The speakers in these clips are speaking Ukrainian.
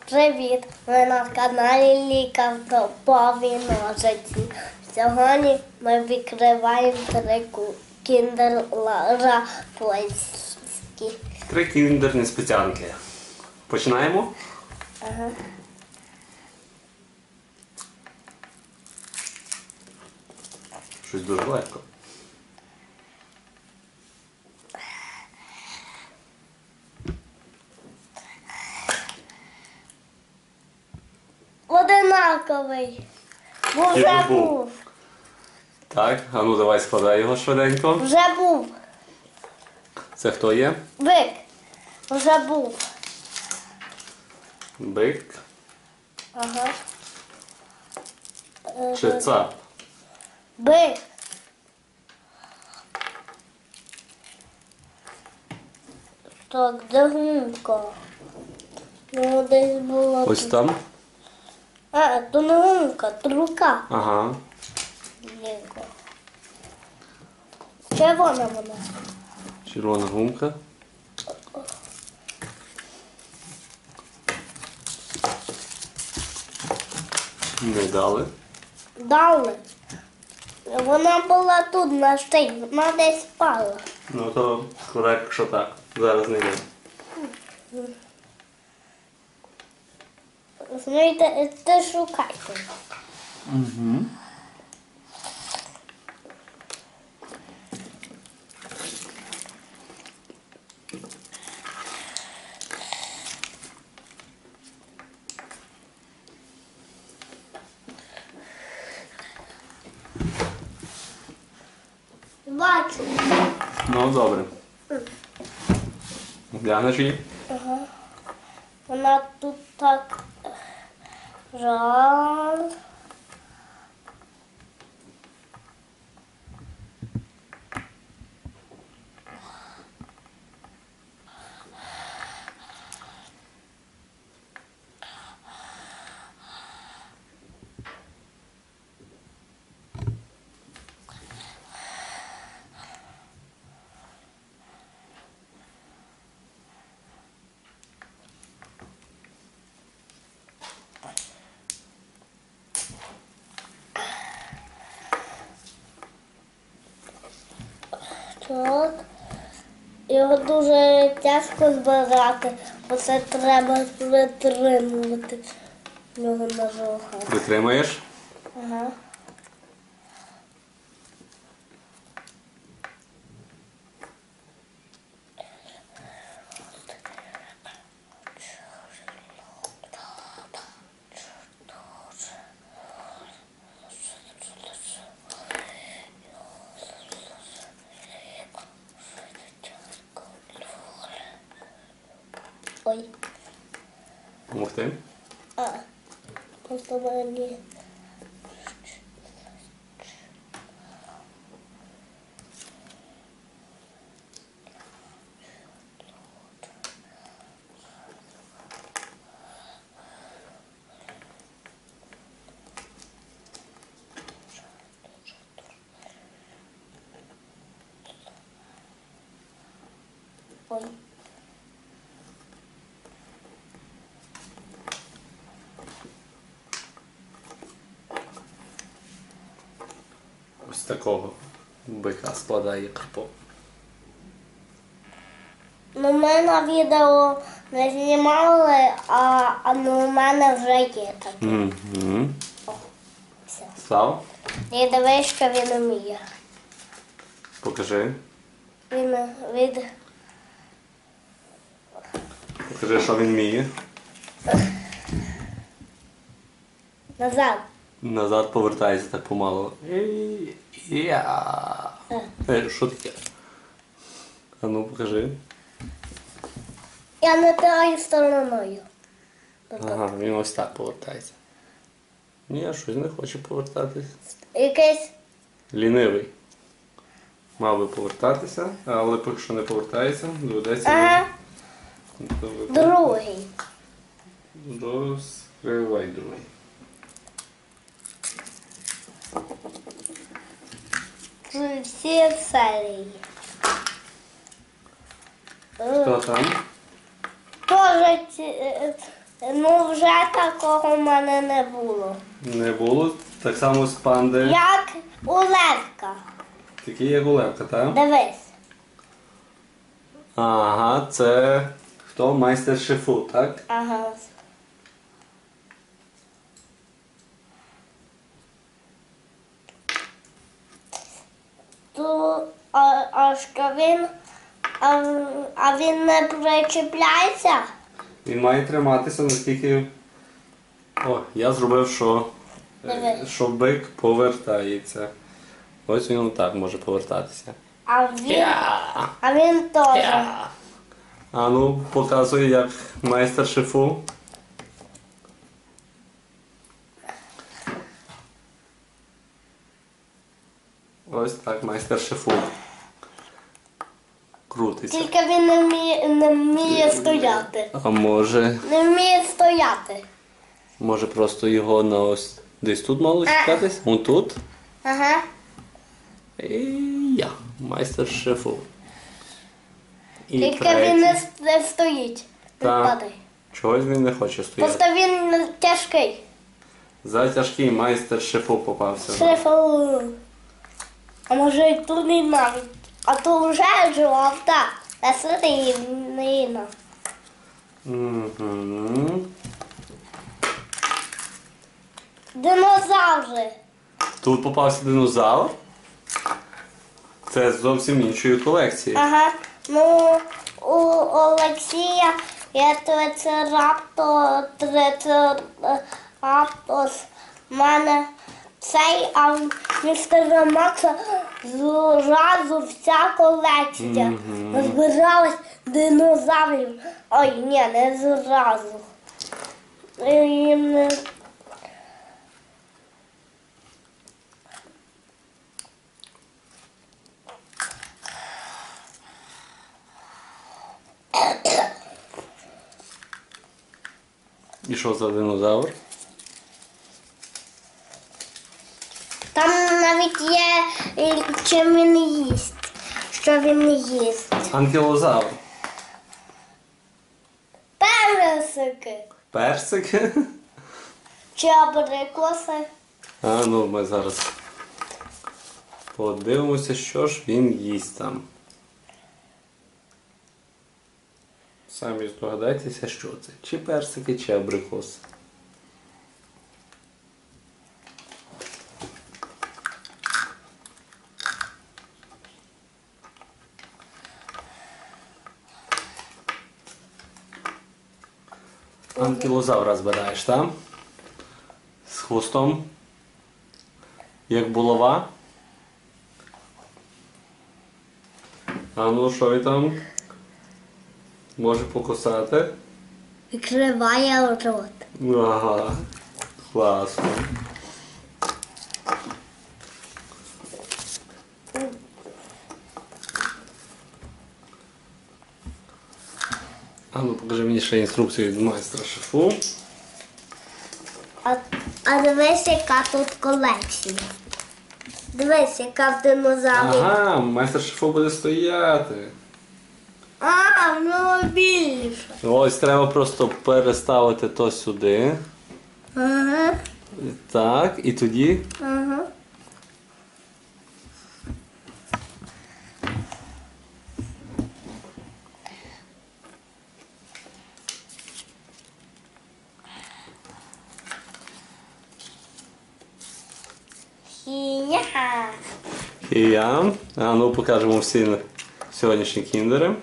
Привіт! Ви на каналі Лікар Топові Ножиці. Сьогодні ми відкриваємо 3 кіндер польські. 3 кіндерні спеціанки. Починаємо? Ага. Щось дуже легко. Одинаковий. Вже був. Так, а ну давай складай його швиденько. Вже був. Це хто є? Бик. Вже був. Бик. Ага. Чи цап? Бик. Так, де гумка? Ну, десь була Ось тут. там. А, то не гумка, то рука. Ага. Лінко. Червона вона. Червона гумка. Не дали. Дали. Вона була тут на шиї, вона десь впала. Ну то складай, якщо так. Зараз не йде. Знаєте, ти шукайте. Угу. Бачу. Ну добре. Глянеш її? Ага. Вона тут так жал. Так. Його дуже тяжко збирати, бо це треба витримувати його на руках. Витримаєш? Ага. Ой. Помогти? А, просто мені. Ой. Ось такого бика складає Карпо. Ну, ми на відео не знімали, а ну, у мене вже є таке. Угу. Все. Став? І дивись, що він вміє. Покажи. Він від... Покажи, що він вміє. назад. Назад повертається так помалу. Що таке? А ну покажи. Я не тою стороною. Ага, він ось так повертається. Ні, щось не хоче повертатись. Якийсь Лінивий. Мав би повертатися, але поки що не повертається, доведеться. ага, Доведе- другий. Розкривай другий. Це всі серії. Хто там? Тоже Ну, вже такого в мене не було. Не було. Так само з панди. Як у левка. Такі як у левка, так? Дивись. Ага, це хто? Майстер шефу, так? Ага. А що він, а він не причіпляється? Він має триматися, наскільки. О, я зробив, Диви. що бик повертається. Ось він отак може повертатися. А він теж. А ну, показує, як майстер шефу. Ось так майстер шефу. Крутиться. Тільки він не вміє стояти. А може. Не вміє стояти. Може просто його на ось. Десь тут мало чекатись? Вон тут. Ага. І я. Майстер шефу. І Тільки третій. він не стоїть. Не Так. падає. Чогось він не хоче стояти. Просто він тяжкий. Затяжкий майстер шефу попався. Шефу. А може і тут не навіть. А то вже жовта. Та сирена. Угу. Динозаври. Тут попався динозавр. Це з зовсім іншої колекції. Ага. Ну, у Олексія є трицераптос. У мене цей, а в містера Макса зразу вся колекція. Назбиралась динозаврів. Ой, ні, не зразу. Їм не... І що за динозавр? Там навіть є, чим він їсть. Що він їсть. Анкілозавр. Персики. Персики. Чи абрикоси. А ну ми зараз подивимося, що ж він їсть там. Самі здогадайтеся, що це. Чи персики, чи абрикоси. Анкілозавра збираєш, так? З хвостом. Як булава. А ну, що він там? Може покусати? Відкриває рот. Ага. Класно. А ну покажи мені ще інструкцію від майстра шефу. А дивись, яка тут колекція. Дивись, яка в динозаврі. Ага, майстер шефу буде стояти. А, ну більше. Ось треба просто переставити то сюди. Ага. Так, і тоді. Ага. Хі-ня. І я. А ну покажемо всі сьогоднішні кіндери.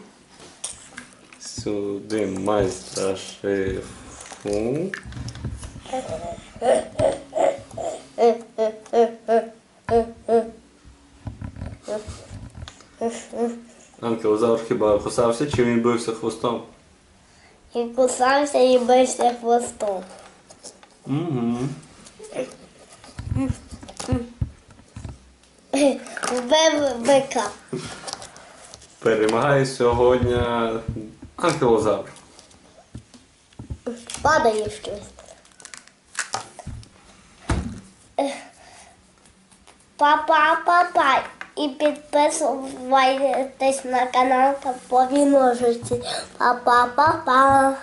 Сюди майстра шефу. Анкілозавр хіба кусався, чи він бився хвостом? І кусався і бився хвостом. Угу. Вбив бика. Перемагає сьогодні анкілозавр. Падає щось. Па-па-па-па. І підписуйтесь на канал Попові Ножиці. Па-па-па-па.